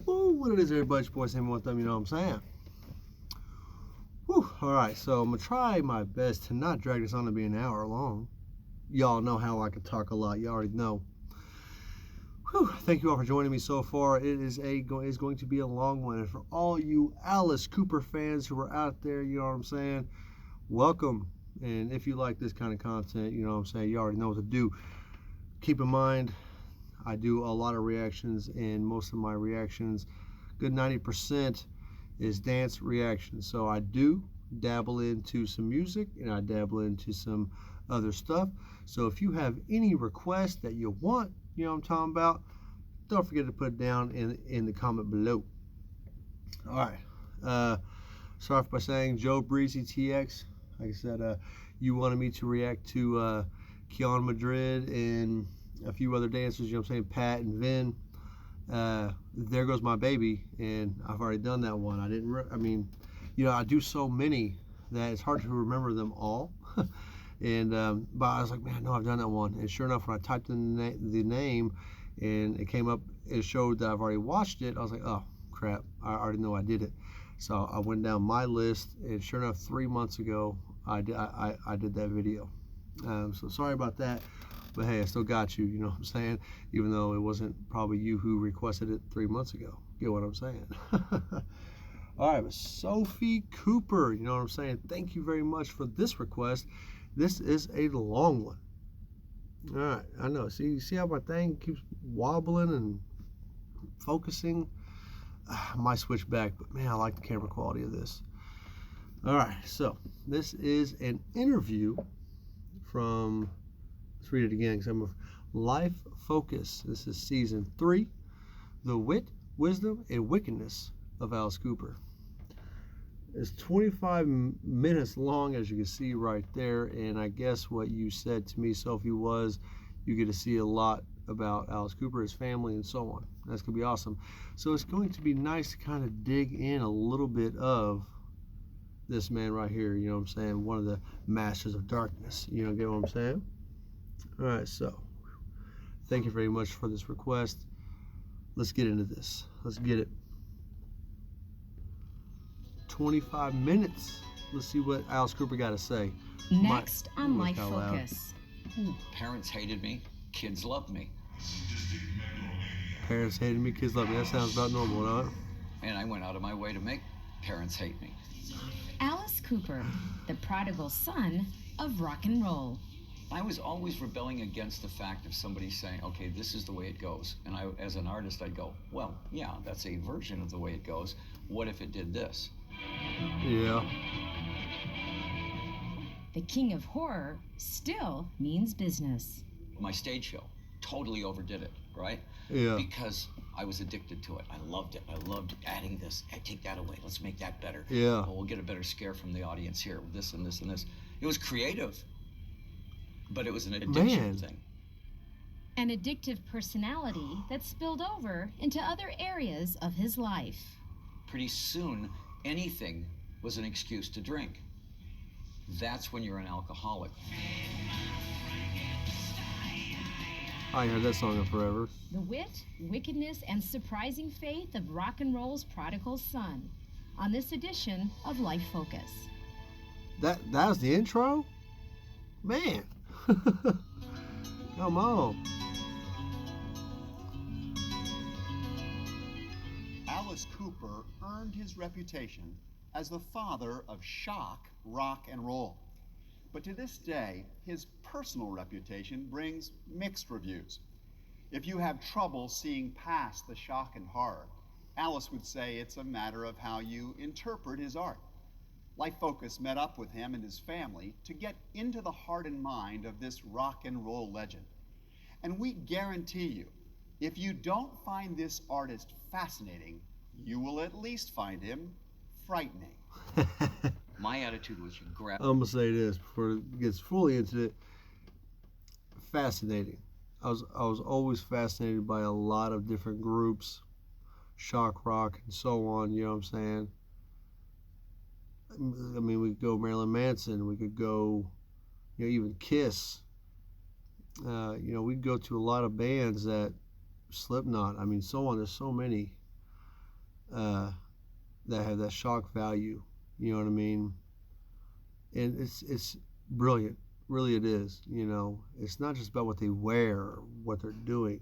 Ooh, what it is, everybody? It's your boy Sammy, one thumb, you know what I'm saying? Whew, all right, so I'm gonna try my best to not drag this on to be an hour long. Y'all know how I can talk a lot. You already know. Whew, thank you all for joining me so far. It is going to be a long one, and for all you Alice Cooper fans who are out there, you know what I'm saying? Welcome. And if you like this kind of content, you know what I'm saying, you already know what to do. Keep in mind, I do a lot of reactions, and most of my reactions, good 90%, is dance reactions. So I do dabble into some music, and I dabble into some other stuff. So if you have any requests that you want, you know what I'm talking about, don't forget to put it down in the comment below. All right. Sorry for saying Joe Breezy TX. Like I said, you wanted me to react to Keon Madrid and a few other dancers, you know what I'm saying, Pat and Vin. There Goes My Baby, and I've already done that one. I do so many that it's hard to remember them all. And but I was like, man, no, I've done that one. And sure enough, when I typed in the name and it came up, it showed that I've already watched it. I was like, oh crap, I already know I did it. So I went down my list, and sure enough, 3 months ago, I did that video. So sorry about that, but hey, I still got you. You know what I'm saying? Even though it wasn't probably you who requested it 3 months ago. Get what I'm saying? All right, but Sophie Cooper, you know what I'm saying? Thank you very much for this request. This is a long one. All right, I know. See how my thing keeps wobbling and focusing? I might switch back, but man, I like the camera quality of this. All right, so this is an interview from, let's read it again because I'm a Life Focus. This is season 3, The Wit, Wisdom, and Wickedness of Alice Cooper. It's 25 minutes long, as you can see right there, and I guess what you said to me, Sophie, was you get to see a lot about Alice Cooper, his family, and so on. That's going to be awesome. So it's going to be nice to kind of dig in a little bit of this man right here, you know what I'm saying? One of the masters of darkness. You know, get what I'm saying? All right, so thank you very much for this request. Let's get into this. Let's get it. 25 minutes. Let's see what Alice Cooper got to say. Next on Life Focus. Parents hated me, kids loved me. Parents hated me, kids loved me. That sounds about normal, huh? And I went out of my way to make parents hate me. Alice Cooper, the prodigal son of rock and roll. I was always rebelling against the fact of somebody saying, okay, this is the way it goes. And I, as an artist, I'd go, well, yeah, that's a version of the way it goes. What if it did this? Yeah. The king of horror still means business. My stage show totally overdid it, right? Yeah. Because I was addicted to it. I loved it. I loved adding this. Hey, take that away. Let's make that better. Yeah. Oh, we'll get a better scare from the audience here with this and this and this. It was creative, but it was an addiction thing. An addictive personality that spilled over into other areas of his life. Pretty soon, anything was an excuse to drink. That's when you're an alcoholic. I ain't heard that song in forever. The wit, wickedness, and surprising faith of rock and roll's prodigal son on this edition of Life Focus. That was the intro? Man. Come on. Alice Cooper earned his reputation as the father of shock, rock, and roll. But to this day, his personal reputation brings mixed reviews. If you have trouble seeing past the shock and horror, Alice would say it's a matter of how you interpret his art. Life Focus met up with him and his family to get into the heart and mind of this rock and roll legend. And we guarantee you, if you don't find this artist fascinating, you will at least find him frightening. My attitude was you grab. I'm gonna say this before it gets fully into it. Fascinating. I was always fascinated by a lot of different groups, shock rock and so on. You know what I'm saying? I mean, we could go Marilyn Manson. We could go, even Kiss. We could go to a lot of bands that Slipknot. I mean, so on. There's so many uh, that have that shock value. You know what I mean? And it's brilliant. Really, it is. You know, it's not just about what they wear or what they're doing.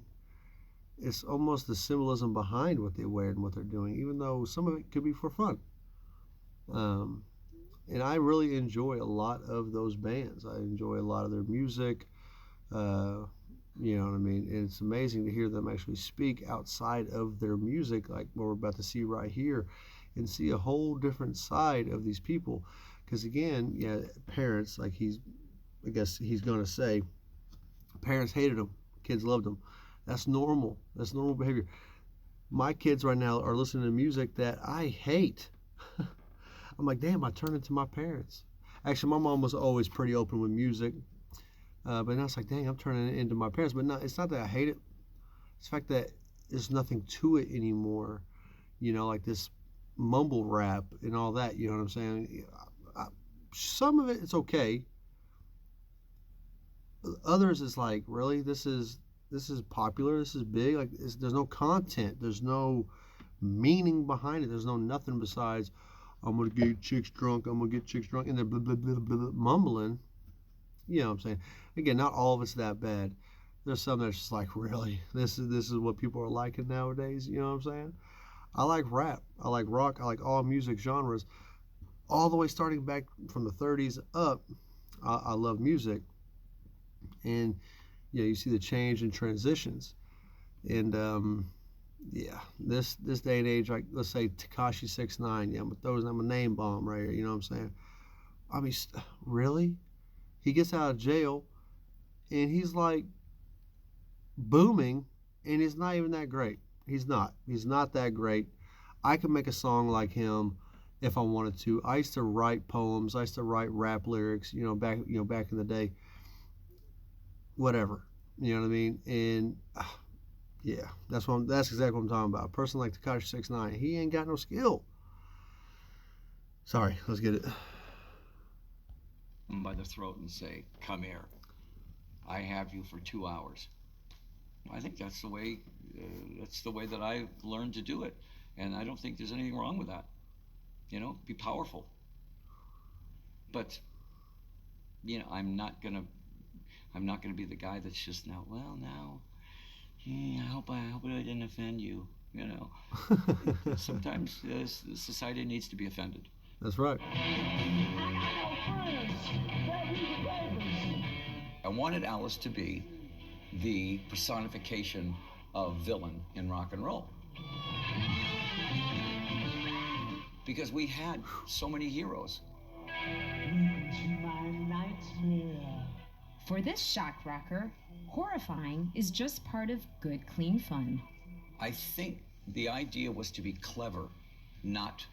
It's almost the symbolism behind what they wear and what they're doing, even though some of it could be for fun. Um, and I really enjoy a lot of those bands. I enjoy a lot of their music. Uh, you know what I mean? And it's amazing to hear them actually speak outside of their music, like what we're about to see right here, and see a whole different side of these people. Because again, yeah, parents, like I guess he's gonna say, parents hated him, kids loved him. That's normal. That's normal behavior. My kids right now are listening to music that I hate. I'm like, damn, I turned into my parents. Actually, my mom was always pretty open with music, but now it's like, dang, I'm turning into my parents. But no, it's not that I hate it. It's the fact that there's nothing to it anymore. You know, like this mumble rap and all that. You know what I'm saying? Some of it, it's okay. Others is like, really, this is popular. This is big. Like, there's no content. There's no meaning behind it. There's no nothing besides, I'm gonna get chicks drunk. I'm gonna get chicks drunk, and they're blah, blah, blah, blah, blah, mumbling. You know what I'm saying? Again, not all of it's that bad. There's some that's just like, really, this is what people are liking nowadays. You know what I'm saying? I like rap. I like rock. I like all music genres, all the way starting back from the 30s up. I love music, and yeah, you see the change and transitions, and yeah, this day and age, like let's say Takashi 69, yeah, I'm a name bomb right here. You know what I'm saying? I mean, really? He gets out of jail, and he's like booming, and he's not even that great. He's not. He's not that great. I could make a song like him if I wanted to. I used to write poems. I used to write rap lyrics. Back in the day. Whatever. You know what I mean? And yeah, that's exactly what I'm talking about. A person like Takashi 69, he ain't got no skill. Sorry, let's get it. By the throat and say, "Come here. I have you for 2 hours." I think that's the way. That's the way that I learned to do it, and I don't think there's anything wrong with that. You know, be powerful. But I'm not gonna be the guy that's just now. Well, now, I hope I didn't offend you. You know, sometimes society needs to be offended. That's right. I wanted Alice to be the personification of villain in rock and roll. Because we had so many heroes. For this shock rocker, horrifying is just part of good, clean fun. I think the idea was to be clever, not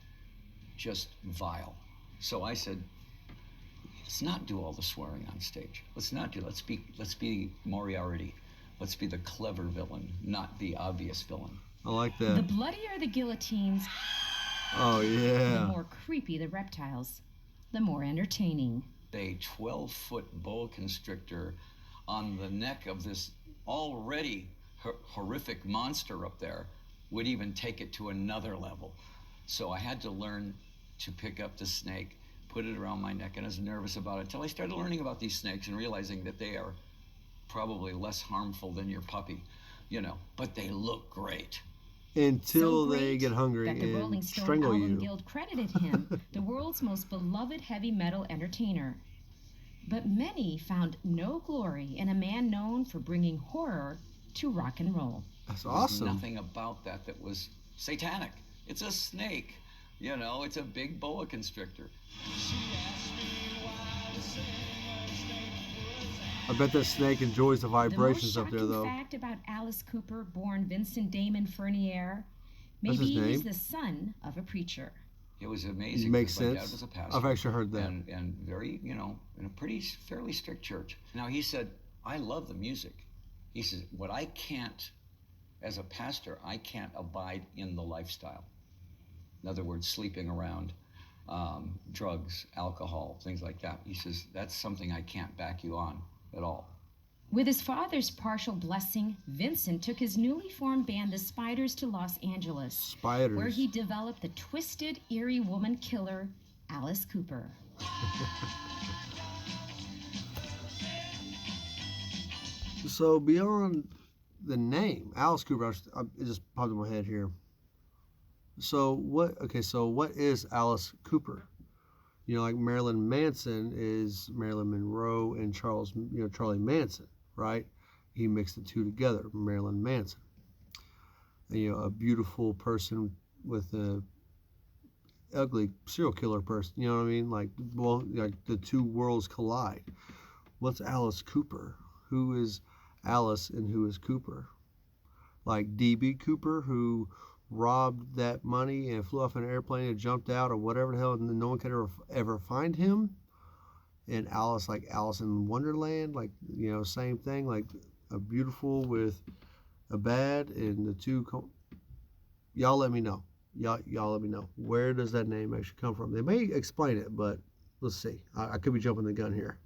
just vile. So I said, let's not do all the swearing on stage. Let's be Moriarty. Let's be the clever villain, not the obvious villain. I like The that. bloodier the guillotines, Oh the yeah. more creepy the reptiles, the more entertaining. A 12-foot boa constrictor on the neck of this already horrific monster up there would even take it to another level. So I had to learn to pick up the snake, put it around my neck, and I was nervous about it until I started learning about these snakes and realizing that they are probably less harmful than your puppy, but they look great. Until So they great get hungry that the Rolling and Stone strangle Album you. Guild credited him the world's most beloved heavy metal entertainer. But many found no glory in a man known for bringing horror to rock and roll. That's There's awesome. nothing about that was satanic. It's a snake, it's a big boa constrictor. I bet that snake enjoys the The vibrations most up there, shocking though. fact about Alice Cooper, born Vincent Damon Fernier, That's maybe his name? he's the son of a preacher. It was amazing. Makes because my dad sense. was a pastor. I've actually heard that. And very, in a fairly strict church. Now he said, I love the music. He says, what I can't, as a pastor, I can't abide in the lifestyle. In other words, sleeping around, drugs, alcohol, things like that. He says, that's something I can't back you on at all. With his father's partial blessing, Vincent took his newly formed band, the Spiders, to Los Angeles, Spiders. where he developed the twisted, eerie woman killer, Alice Cooper. So beyond the name, Alice Cooper, it just popped in my head here. So what? Okay, so what is Alice Cooper? Like Marilyn Manson is Marilyn Monroe and Charlie Manson, right? He mixed the two together, Marilyn Manson. And, a beautiful person with a ugly serial killer person. You know what I mean? Like the two worlds collide. What's Alice Cooper? Who is Alice and who is Cooper? Like D.B. Cooper, who robbed that money and flew off an airplane and jumped out or whatever the hell, and no one could ever find him. And Alice, like Alice in Wonderland, like same thing, like a beautiful with a bad, and the two. Y'all let me know. Y'all let me know. Where does that name actually come from? They may explain it, but let's see. I could be jumping the gun here.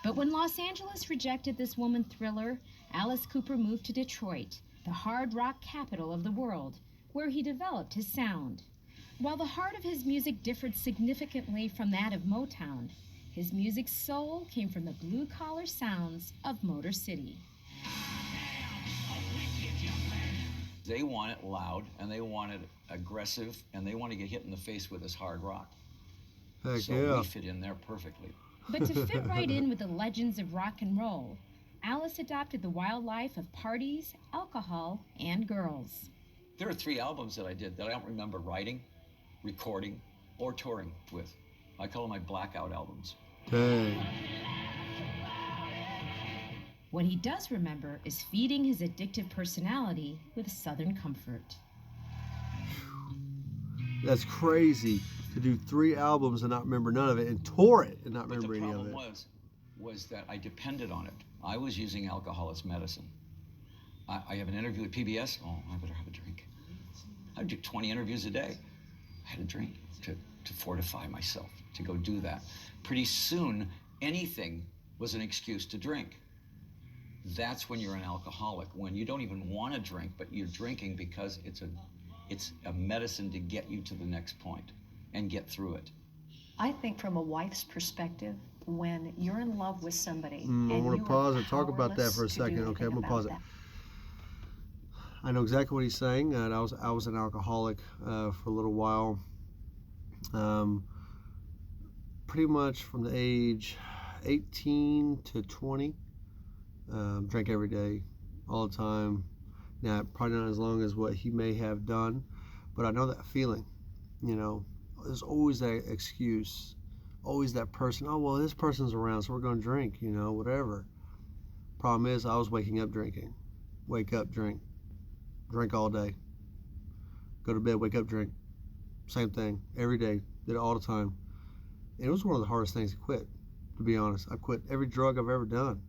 But when Los Angeles rejected this woman thriller, Alice Cooper moved to Detroit, the hard rock capital of the world, where he developed his sound. While the heart of his music differed significantly from that of Motown, his music's soul came from the blue-collar sounds of Motor City. They want it loud, and they want it aggressive, and they want to get hit in the face with this hard rock. Heck so yeah. we fit in there perfectly. But to fit right in with the legends of rock and roll, Alice adopted the wild life of parties, alcohol, and girls. There are 3 albums that I did that I don't remember writing, recording, or touring with. I call them my blackout albums. Dang. What he does remember is feeding his addictive personality with Southern comfort. That's crazy to do 3 albums and not remember none of it, and tour it and not remember any of it. But the problem was that I depended on it. I was using alcohol as medicine. I have an interview with PBS. Oh, I better have a drink. I do 20 interviews a day. I had a drink to fortify myself, to go do that. Pretty soon, anything was an excuse to drink. That's when you're an alcoholic, when you don't even want to drink, but you're drinking because it's a medicine to get you to the next point and get through it. I think from a wife's perspective, when you're in love with somebody, I want to pause and talk about that for a second. Okay, I'm gonna pause it. I know exactly what he's saying. I was an alcoholic for a little while. Pretty much from the age 18 to 20. Drank every day, all the time. Now, probably not as long as what he may have done, but I know that feeling. There's always that excuse, always that person. Oh, well, this person's around, so we're going to drink, whatever. Problem is, I was waking up drinking. Wake up, drink. Drink all day. Go to bed, wake up, drink. Same thing, every day. Did it all the time. And it was one of the hardest things to quit, to be honest. I quit every drug I've ever done.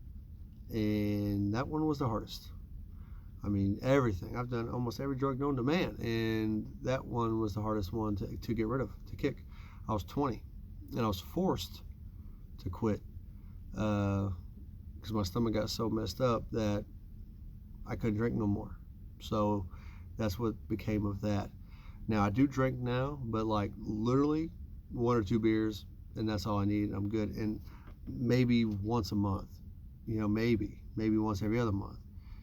And that one was the hardest. I mean, everything. I've done almost every drug known to man, and that one was the hardest one to get rid of, to kick. I was 20, and I was forced to quit because my stomach got so messed up that I couldn't drink no more. So that's what became of that. Now, I do drink now, but like literally 1 or 2 beers, and that's all I need. I'm good. And maybe once a month. Maybe once every other month.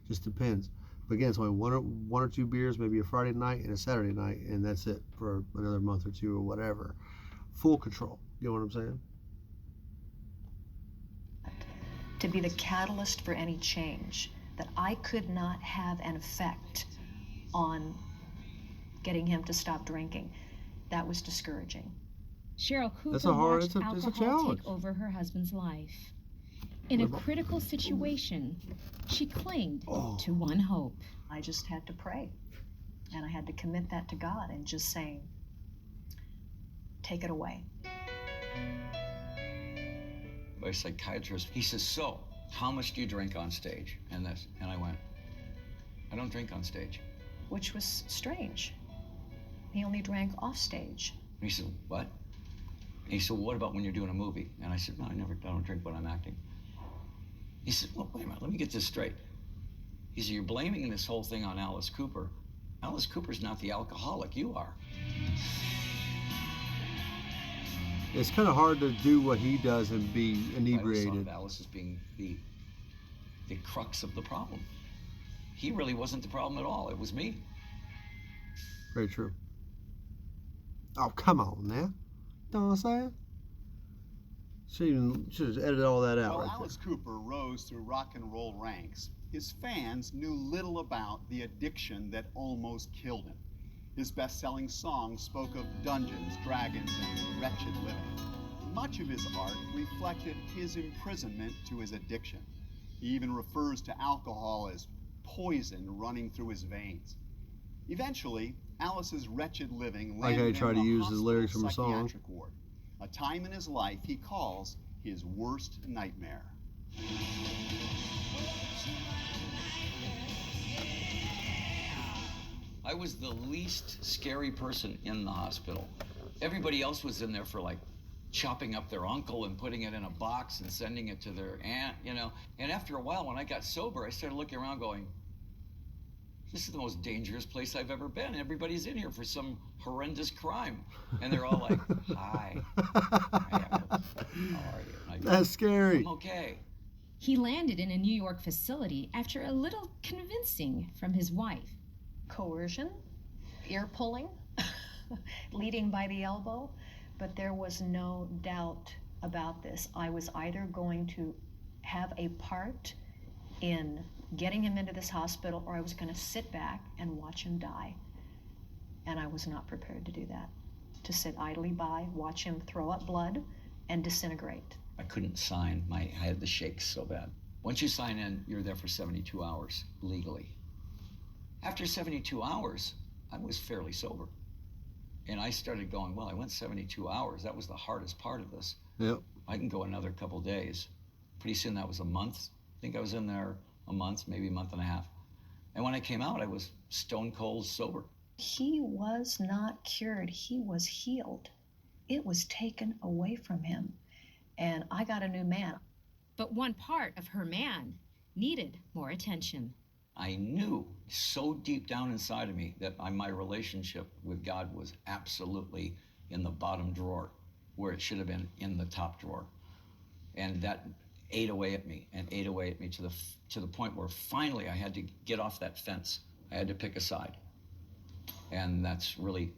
Just depends. But again, it's only one or 2 beers, maybe a Friday night and a Saturday night, and that's it for another month or 2 or whatever. Full control. You know what I'm saying? To be the catalyst for any change, that I could not have an effect on getting him to stop drinking, that was discouraging. Cheryl Cooper It's a watched alcohol challenge. take over her husband's life. In a critical situation, she clinged to one hope. I just had to pray, and I had to commit that to God and just saying, take it away. My psychiatrist, he says, so, how much do you drink on stage? And I went, I don't drink on stage. Which was strange. He only drank off stage. And he said, what? And he said, what about when you're doing a movie? And I said, no, I don't drink when I'm acting. He said, well, wait a minute, let me get this straight. He said, you're blaming this whole thing on Alice Cooper. Alice Cooper's not the alcoholic, you are. It's kind of hard to do what he does and be I inebriated. always thought of Alice as being the crux of the problem. He really wasn't the problem at all. It was me. Very true. Oh, come on now. Know what I'm saying? Should have edited all that out While right Alice Cooper rose through rock and roll ranks, his fans knew little about the addiction that almost killed him. His best-selling songs spoke of dungeons, dragons, and wretched living. Much of his art reflected his imprisonment to his addiction. He even refers to alcohol as poison running through his veins. Eventually, Alice's wretched living Like how he landed tried him to in a use his lyrics from a hospital song. psychiatric ward, a time in his life he calls his worst nightmare. I was the least scary person in the hospital. Everybody else was in there for like chopping up their uncle and putting it in a box and sending it to their aunt, you know. And after a while, when I got sober, I started looking around going, this is the most dangerous place I've ever been. Everybody's in here for some horrendous crime. And they're all like, hi. How are you? And I go, That's scary. I'm okay. He landed in a New York facility after a little convincing from his wife. Coercion, ear pulling, leading by the elbow, but there was no doubt about this. I was either going to have a part in getting him into this hospital, or I was going to sit back and watch him die. And I was not prepared to do that. To sit idly by, watch him throw up blood and disintegrate. I couldn't sign. I had the shakes so bad. Once you sign in, you're there for 72 hours legally. After 72 hours, I was fairly sober. And I started going, well, I went 72 hours. That was the hardest part of this. Yep. I can go another couple days. Pretty soon that was a month. I think I was in there a month, maybe a month and a half. And when I came out, I was stone cold sober. He was not cured. He was healed. It was taken away from him. And I got a new man. But one part of her man needed more attention. I knew so deep down inside of me that my relationship with God was absolutely in the bottom drawer, where it should have been in the top drawer. And that ate away at me and ate away at me to the point where finally I had to get off that fence. I had to pick a side. And that's really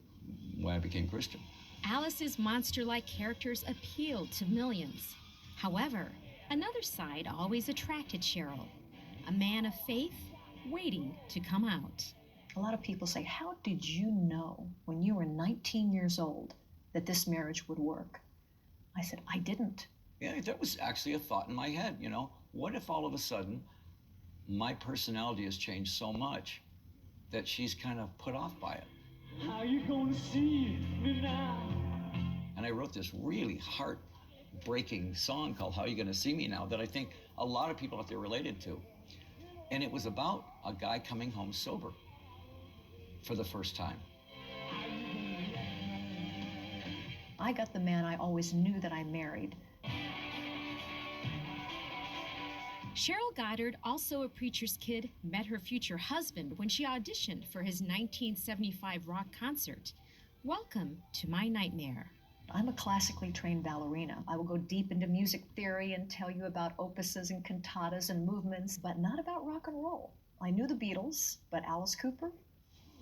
why I became Christian. Alice's monster-like characters appealed to millions. However, another side always attracted Cheryl, a man of faith waiting to come out. A lot of people say, how did you know when you were 19 years old that this marriage would work? I said, I didn't. Yeah, that was actually a thought in my head, you know. What if all of a sudden my personality has changed so much that she's kind of put off by it? How you gonna see me now? And I wrote this really heartbreaking song called How You Gonna See Me Now that I think a lot of people out there related to. And it was about a guy coming home sober for the first time. I got the man I always knew that I married. Cheryl Goddard, also a preacher's kid, met her future husband when she auditioned for his 1975 rock concert. Welcome to my nightmare. I'm a classically trained ballerina. I will go deep into music theory and tell you about opuses and cantatas and movements, but not about rock and roll. I knew the Beatles, but Alice Cooper?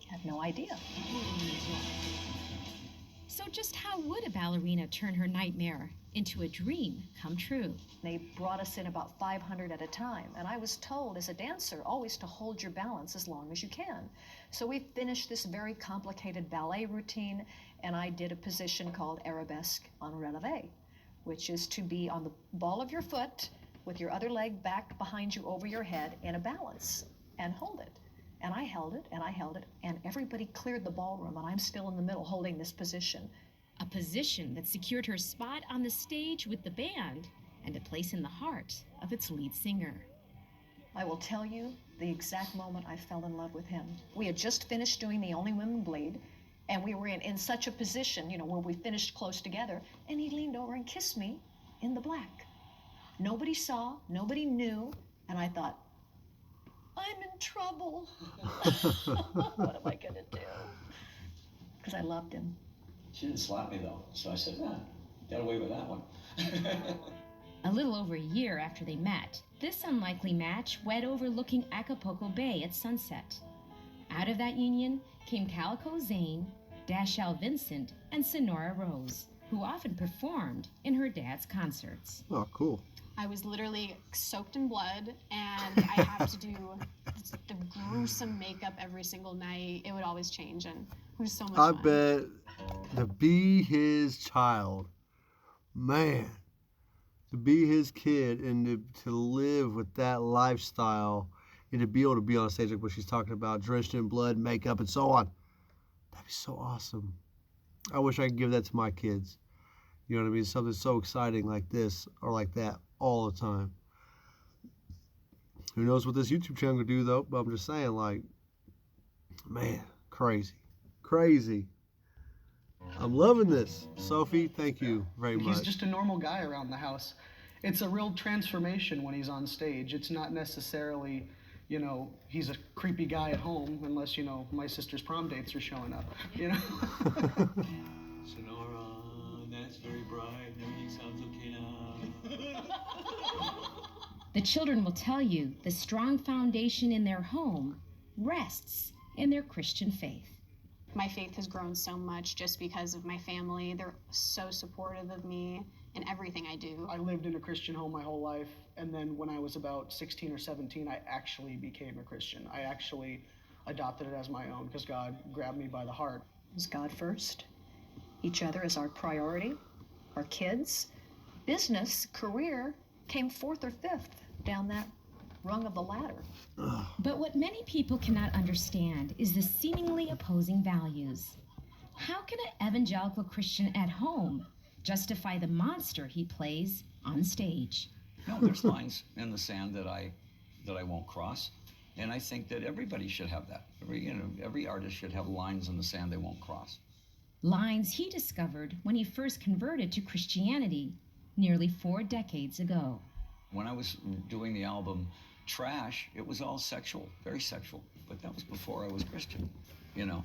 Had no idea. So just how would a ballerina turn her nightmare into a dream come true? They brought us in about 500 at a time, and I was told as a dancer always to hold your balance as long as you can. So we finished this very complicated ballet routine, and I did a position called arabesque en releve, which is to be on the ball of your foot with your other leg back behind you over your head in a balance and hold it. And I held it, and I held it, and everybody cleared the ballroom, and I'm still in the middle holding this position. A position that secured her spot on the stage with the band and a place in the heart of its lead singer. I will tell you the exact moment I fell in love with him. We had just finished doing The Only Women Bleed, and we were in such a position, you know, where we finished close together, and he leaned over and kissed me in the black. Nobody saw, nobody knew, and I thought, I'm in trouble. What am I going to do? Because I loved him. She didn't slap me though, so I said, got away with that one. A little over a year after they met, this unlikely match wed overlooking Acapulco Bay at sunset. Out of that union came Calico Zane, Dashelle Vincent, and Sonora Rose, who often performed in her dad's concerts. Oh, cool. I was literally soaked in blood, and I had to do the gruesome makeup every single night. It would always change, and it was so much I fun. bet to be his child, man, to be his kid and to live with that lifestyle and to be able to be on stage like what she's talking about, drenched in blood, makeup, and so on. That'd be so awesome. I wish I could give that to my kids. You know what I mean? Something so exciting like this or like that all the time. Who knows what this YouTube channel could do though? But I'm just saying, like, man, crazy. Crazy. I'm loving this. Sophie, thank you very much. He's just a normal guy around the house. It's a real transformation when he's on stage. It's not necessarily, you know, he's a creepy guy at home, unless, you know, my sister's prom dates are showing up, you know? Sonora, that's very bright. Everything sounds okay now. The children will tell you the strong foundation in their home rests in their Christian faith. My faith has grown so much just because of my family. They're so supportive of me in everything I do. I lived in a Christian home my whole life, and then when I was about 16 or 17, I actually became a Christian. I actually adopted it as my own because God grabbed me by the heart. Was God first, each other as our priority, our kids, business, career came fourth or fifth down that rung of the ladder. But what many people cannot understand is the seemingly opposing values. How can an evangelical Christian at home justify the monster he plays on stage? No, there's lines in the sand that I won't cross, and I think that everybody should have that. Every artist should have lines in the sand they won't cross. Lines he discovered when he first converted to Christianity nearly 4 decades ago. When I was doing the album Trash, it was all sexual, very sexual, but that was before I was Christian. You know,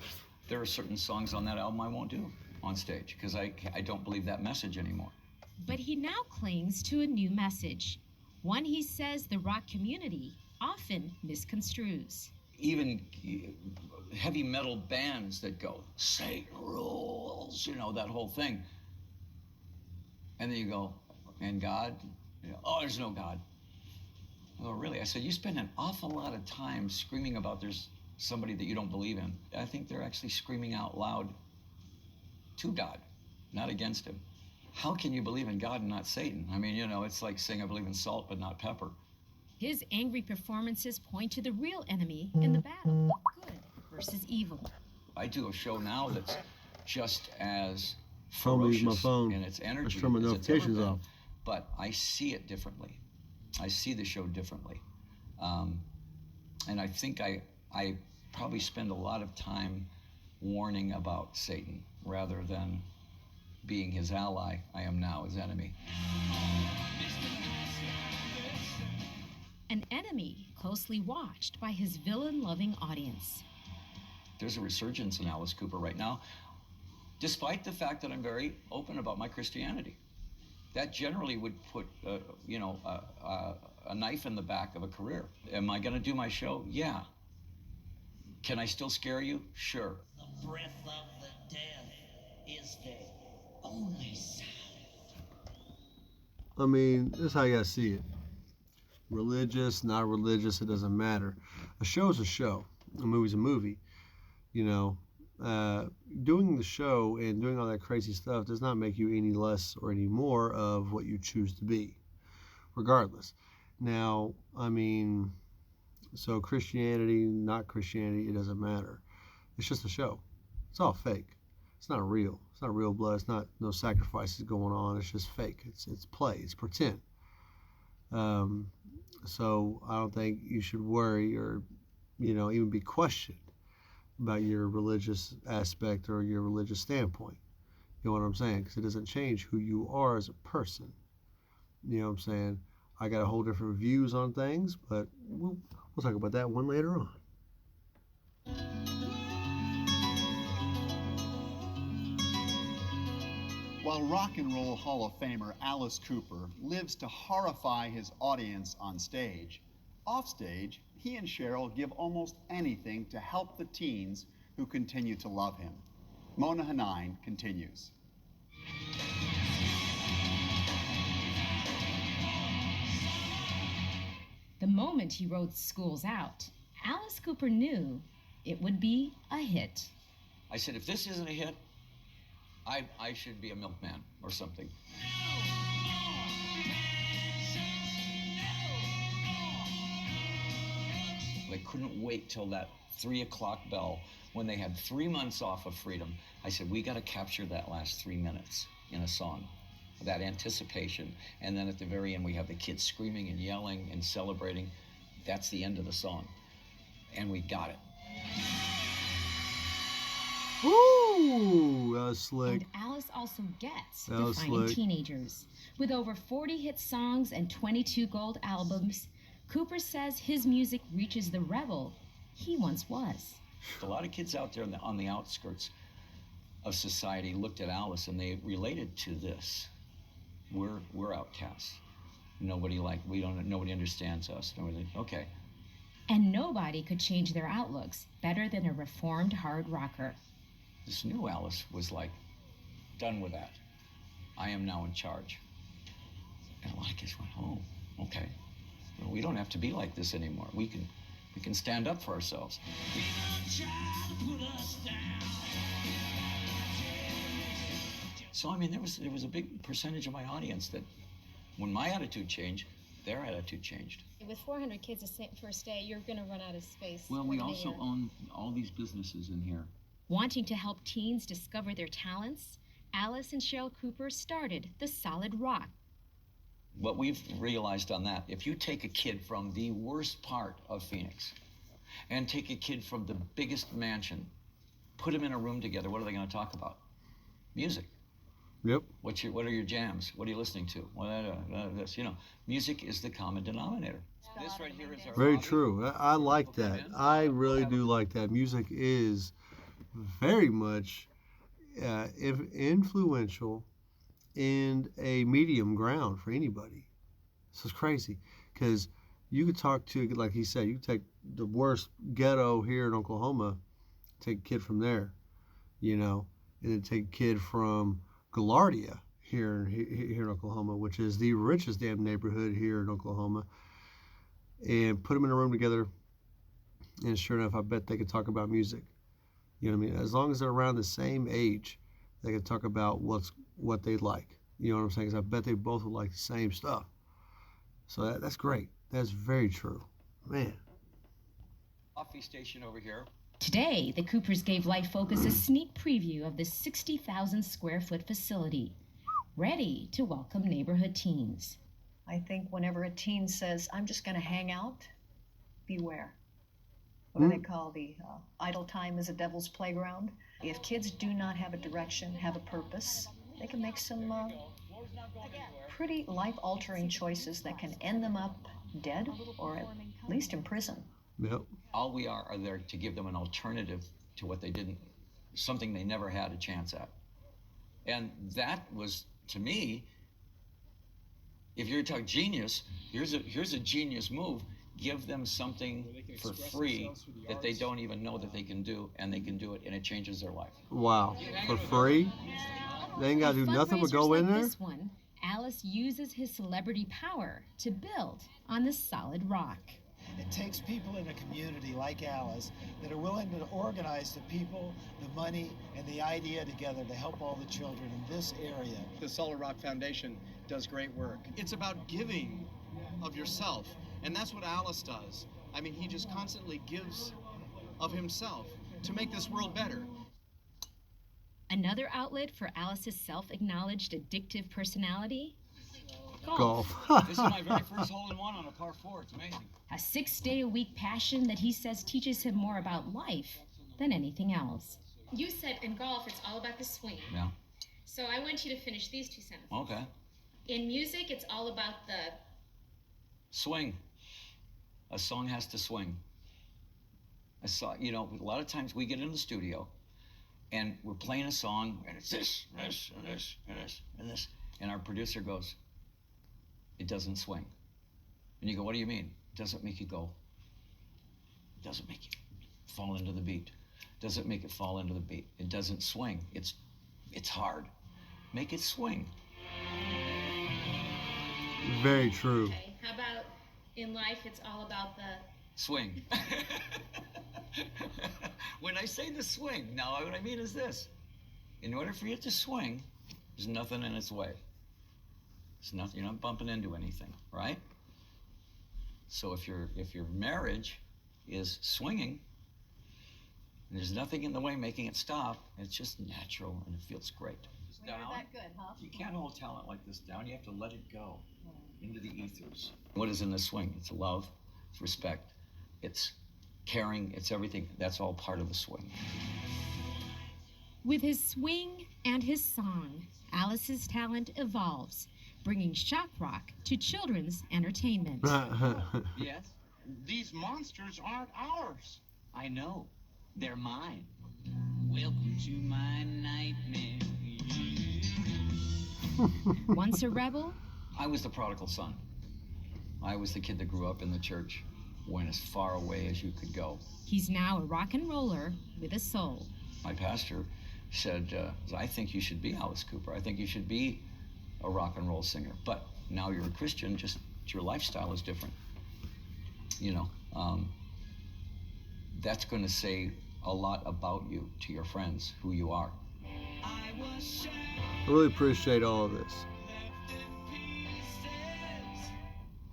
there are certain songs on that album I won't do on stage because I don't believe that message anymore. But he now clings to a new message, one he says the rock community often misconstrues. Even heavy metal bands that go, Satan rules, you know, that whole thing. And then you go, and God? You know, oh, there's no God. Oh, really? I said, you spend an awful lot of time screaming about there's somebody that you don't believe in. I think they're actually screaming out loud to God, not against him. How can you believe in God and not Satan? I mean, you know, it's like saying I believe in salt but not pepper. His angry performances point to the real enemy in the battle, good versus evil. I do a show now that's just as Phone me, ferocious my phone. in its energy Let's turn my as it's ever notifications been, off. but I see it differently. I see the show differently. And I think I probably spend a lot of time warning about Satan rather than being his ally. I am now his enemy. An enemy closely watched by his villain-loving audience. There's a resurgence in Alice Cooper right now, despite the fact that I'm very open about my Christianity. That generally would put, a knife in the back of a career. Am I going to do my show? Yeah. Can I still scare you? Sure. The breath of the dead is the only sound. I mean, this is how you gotta see it. Religious, not religious, it doesn't matter. A show's a show. A movie's a movie. You know, doing the show and doing all that crazy stuff does not make you any less or any more of what you choose to be, regardless. Now, I mean, so Christianity, not Christianity, it doesn't matter. It's just a show. It's all fake. It's not real. It's not real blood. It's not no sacrifices going on. It's just fake. It's play. It's pretend. So I don't think you should worry or, you know, even be questioned about your religious aspect or your religious standpoint. You know what I'm saying? Because it doesn't change who you are as a person. You know what I'm saying? I got a whole different views on things, but we'll talk about that one later on. While Rock and Roll Hall of Famer Alice Cooper lives to horrify his audience on stage, offstage, he and Cheryl give almost anything to help the teens who continue to love him. Mona Hanine continues. The moment he wrote Schools Out, Alice Cooper knew it would be a hit. I said, if this isn't a hit, I should be a milkman or something. They couldn't wait till that 3 o'clock bell when they had 3 months off of freedom. I said, we got to capture that last 3 minutes in a song, that anticipation. And then at the very end, we have the kids screaming and yelling and celebrating. That's the end of the song. And we got it. Woo! That was slick. And Alice also gets That was defining slick. teenagers. With over 40 hit songs and 22 gold albums, Cooper says his music reaches the rebel he once was. A lot of kids out there on the outskirts of society looked at Alice and they related to this. We're outcasts. Nobody understands us. Okay. And nobody could change their outlooks better than a reformed hard rocker. This new Alice was like, done with that. I am now in charge. And a lot of kids went, oh, okay. Well, we don't have to be like this anymore. We can stand up for ourselves. So I mean, there was a big percentage of my audience that, when my attitude changed, their attitude changed. With 400 kids for a stay, you're going to run out of space. Well, we also own all these businesses in here. Wanting to help teens discover their talents, Alice and Cheryl Cooper started the Solid Rock. What we've realized on that, if you take a kid from the worst part of Phoenix and take a kid from the biggest mansion, put them in a room together, what are they going to talk about? Music. Yep. What are your jams? What are you listening to? This, music is the common denominator. This right here is our Very hobby. true. I like that. I really do like that. Music is very much influential and a medium ground for anybody. This is crazy because you could talk to, like he said, you could take the worst ghetto here in Oklahoma, take a kid from there, and then take a kid from Gaillardia here in Oklahoma, which is the richest damn neighborhood here in Oklahoma, and put them in a room together, and sure enough, I bet they could talk about music. You know what I mean? As long as they're around the same age, they can talk about what they like. You know what I'm saying? 'Cause I bet they both would like the same stuff. So that's great. That's very true. Man. Coffee station over here. Today, the Coopers gave Life Focus a sneak preview of the 60,000 square foot facility, ready to welcome neighborhood teens. I think whenever a teen says, I'm just going to hang out, beware. What do they call the idle time is a devil's playground? If kids do not have a direction, have a purpose, they can make some pretty life-altering choices that can end them up dead or at least in prison. Yep. All we are there to give them an alternative to what they didn't, something they never had a chance at. And that was, to me, if you're talking genius, here's a genius move. Give them something for free that they don't even know that they can do, and they can do it, and it changes their life. Wow. For free? They ain't got to do nothing but go in there? This one, Alice uses his celebrity power to build on the solid rock. It takes people in a community like Alice that are willing to organize the people, the money, and the idea together to help all the children in this area. The Solid Rock Foundation does great work. It's about giving of yourself, and that's what Alice does. I mean, he just constantly gives of himself to make this world better. Another outlet for Alice's self-acknowledged addictive personality? Golf. This is my very first hole-in-one on a par 4. It's amazing. A 6-day-a-week passion that he says teaches him more about life than anything else. You said in golf it's all about the swing. Yeah. So I want you to finish these two sentences. Okay. In music, it's all about the Swing. A song has to swing. A lot of times we get in the studio and we're playing a song and it's this, and this, and this, and this, and this. And our producer goes, it doesn't swing. And you go, what do you mean? It doesn't make you go. It doesn't make you fall into the beat. It doesn't make it fall into the beat. It doesn't swing. It's hard. Make it swing. Very true. Okay. How about in life, it's all about the Swing. When I say the swing, now what I mean is this. In order for you to swing, there's nothing in its way. It's nothing, you're not bumping into anything, right? So if your marriage is swinging, and there's nothing in the way making it stop, it's just natural and it feels great. We're that good, huh? You can't hold talent like this down. You have to let it go into the ethers. What is in the swing? It's love, it's respect, it's caring, it's everything. That's all part of the swing. With his swing and his song, Alice's talent evolves, bringing shock rock to children's entertainment. Yes? These monsters aren't ours. I know. They're mine. Welcome to my nightmare. Once a rebel, I was the prodigal son. I was the kid that grew up in the church, went as far away as you could go. he's now a rock and roller with a soul. My pastor said, I think you should be Alice Cooper. I think you should be a rock and roll singer. But now you're a Christian, just your lifestyle is different. That's going to say a lot about you to your friends, who you are. I really appreciate all of this.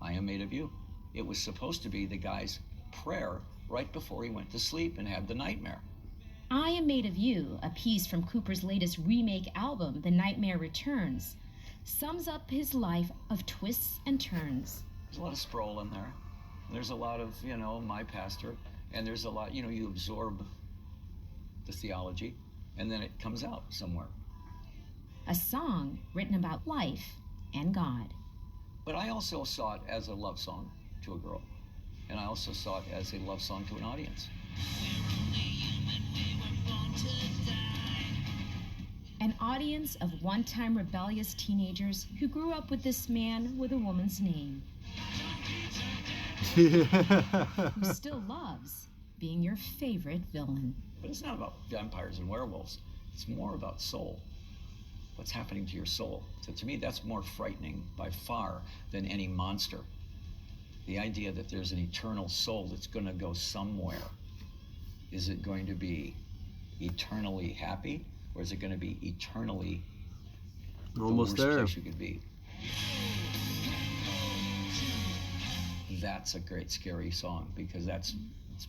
I am made of you. It was supposed to be the guy's prayer right before he went to sleep and had the nightmare. I Am Made of You, a piece from Cooper's latest remake album, The Nightmare Returns, sums up his life of twists and turns. There's a lot of Sproul in there. There's a lot of, my pastor. And there's a lot, you absorb the theology, and then it comes out somewhere. A song written about life and God. But I also saw it as a love song to a girl. And I also saw it as a love song to an audience. An audience of one-time rebellious teenagers who grew up with this man with a woman's name. Who still loves being your favorite villain. But it's not about vampires and werewolves. It's more about soul. What's happening to your soul. So to me, that's more frightening by far than any monster. The idea that there's an eternal soul that's going to go somewhere. Is it going to be eternally happy, or is it going to be eternally almost the worst there place you could be? That's a great scary song because it's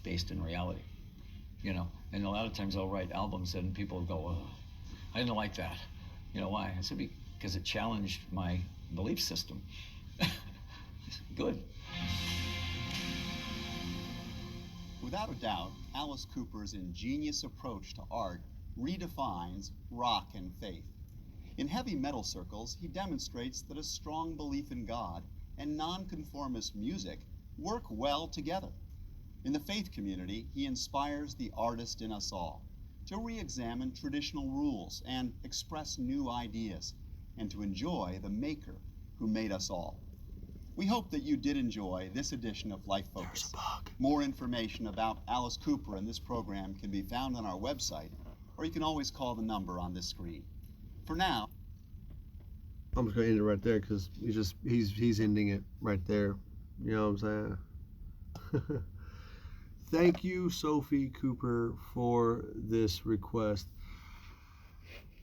based in reality, And a lot of times I'll write albums and people go, oh, I didn't like that. Why? I said because it challenged my belief system. Good. Without a doubt, Alice Cooper's ingenious approach to art redefines rock and faith. In heavy metal circles, he demonstrates that a strong belief in God and nonconformist music work well together. In the faith community, he inspires the artist in us all to re-examine traditional rules and express new ideas, and to enjoy the maker who made us all. We hope that you did enjoy this edition of Life Focus. More information about Alice Cooper and this program can be found on our website, or you can always call the number on this screen. For now, I'm just gonna end it right there because he's ending it right there. You know what I'm saying? Thank you, Sophie Cooper, for this request.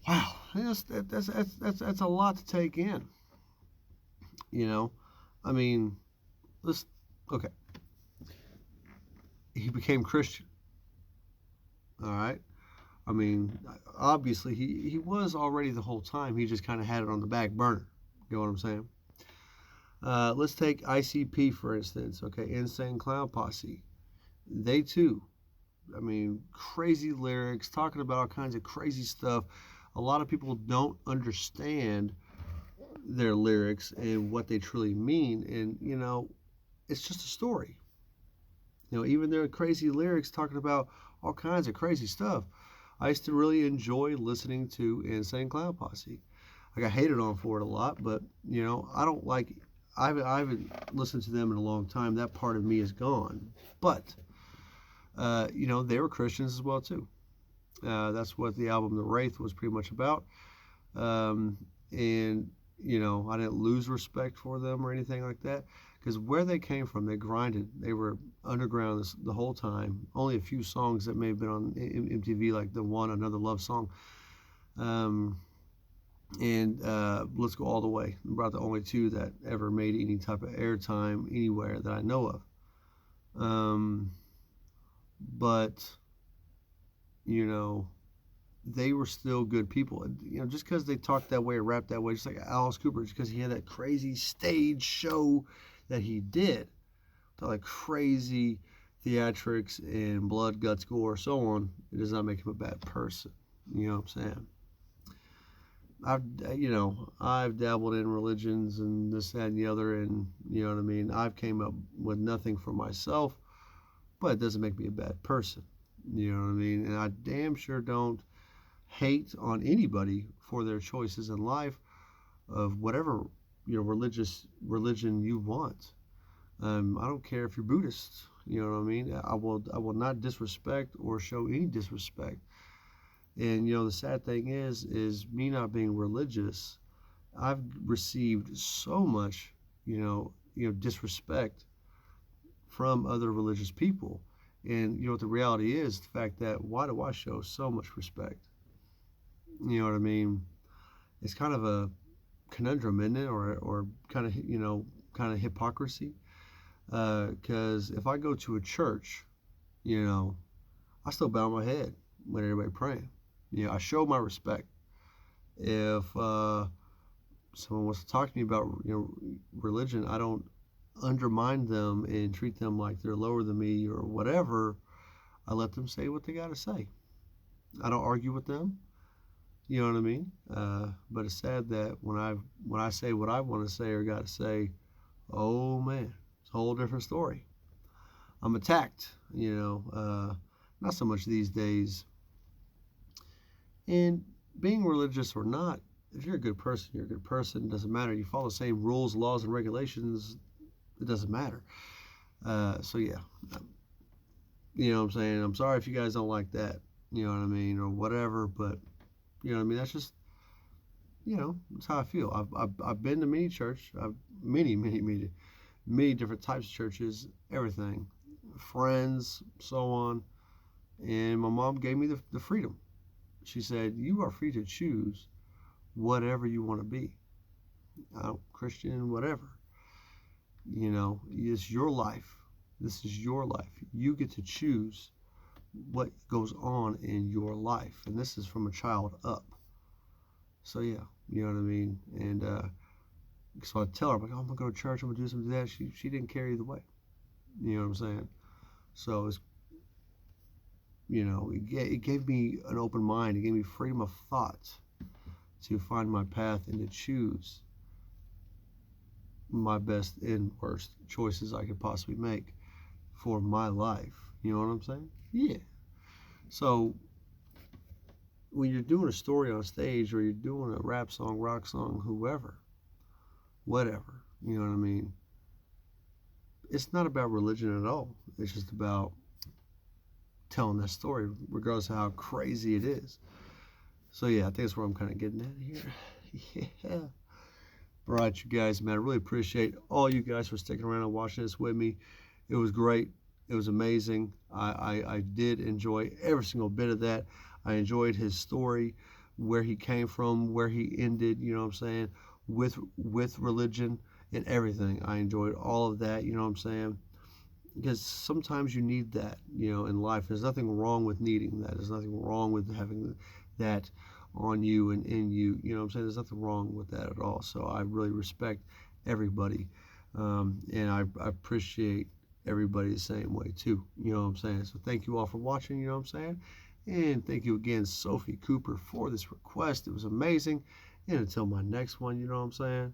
Wow, that's a lot to take in. I mean, okay. He became Christian. All right. I mean, obviously he was already the whole time. He just kind of had it on the back burner. You know what I'm saying? Let's take ICP, for instance. Okay, Insane Clown Posse. They too, I mean, crazy lyrics, talking about all kinds of crazy stuff. A lot of people don't understand their lyrics and what they truly mean. And, it's just a story. Even their crazy lyrics talking about all kinds of crazy stuff. I used to really enjoy listening to Insane Clown Posse. I got hated on for it a lot, but I don't like. I haven't listened to them in a long time. That part of me is gone. But they were Christians as well too. That's what the album The Wraith was pretty much about. And I didn't lose respect for them or anything like that, because where they came from, they grinded. They were underground the whole time. Only a few songs that may have been on MTV, like the one Another Love Song, and Let's Go All the Way. About the only two that ever made any type of airtime anywhere that I know of. But they were still good people. Just because they talked that way or rapped that way, just like Alice Cooper, just because he had that crazy stage show that he did, like crazy theatrics and blood, guts, gore, so on, it does not make him a bad person. You know what I'm saying? I've dabbled in religions and this, that, and the other, and you know what I mean. I've came up with nothing for myself, but it doesn't make me a bad person. You know what I mean? And I damn sure don't hate on anybody for their choices in life of whatever religion you want. I don't care if you're Buddhist. You know what I mean? I will not disrespect or show any disrespect. And the sad thing is me not being religious, I've received so much disrespect from other religious people. And what the reality is, the fact that why do I show so much respect? You know what I mean? It's kind of a conundrum, isn't it? Or kind of hypocrisy. Because if I go to a church, I still bow my head when everybody praying. I show my respect. If someone wants to talk to me about religion, I don't undermine them and treat them like they're lower than me or whatever. I let them say what they got to say. I don't argue with them. You know what I mean? But it's sad that when I say what I want to say or got to say, oh man, it's a whole different story. I'm attacked. Not so much these days. And being religious or not, if you're a good person, you're a good person. It doesn't matter. You follow the same rules, laws, and regulations. It doesn't matter. So yeah, you know what I'm saying? I'm sorry if you guys don't like that, you know what I mean, or whatever, but you know what I mean? That's just, that's how I feel. I've been to many church, many different types of churches, everything, friends, so on. And my mom gave me the freedom. She said, you are free to choose whatever you want to be. Christian, whatever. It's your life. This is your life. You get to choose what goes on in your life. And this is from a child up. So yeah, you know what I mean? And so I tell her, I'm like, oh, I'm going to go to church, I'm going to do something, do that. She didn't care either way. You know what I'm saying? So it's, it gave me an open mind. It gave me freedom of thought to find my path and to choose my best and worst choices I could possibly make for my life. You know what I'm saying? Yeah. So when you're doing a story on stage or you're doing a rap song, rock song, whatever, you know what I mean? It's not about religion at all. It's just about telling that story, regardless of how crazy it is. So yeah, I think that's where I'm kind of getting at here. Yeah. All right, you guys, man, I really appreciate all you guys for sticking around and watching this with me. It was great. It was amazing. I did enjoy every single bit of that. I enjoyed his story, where he came from, where he ended, you know what I'm saying, with religion and everything. I enjoyed all of that, you know what I'm saying, because sometimes you need that, in life. There's nothing wrong with needing that. There's nothing wrong with having that on you and in you, you know what I'm saying? There's nothing wrong with that at all. So I really respect everybody, and I appreciate everybody the same way too, you know what I'm saying? So thank you all for watching, you know what I'm saying? And thank you again, Sophie Cooper, for this request. It was amazing. And until my next one, you know what I'm saying?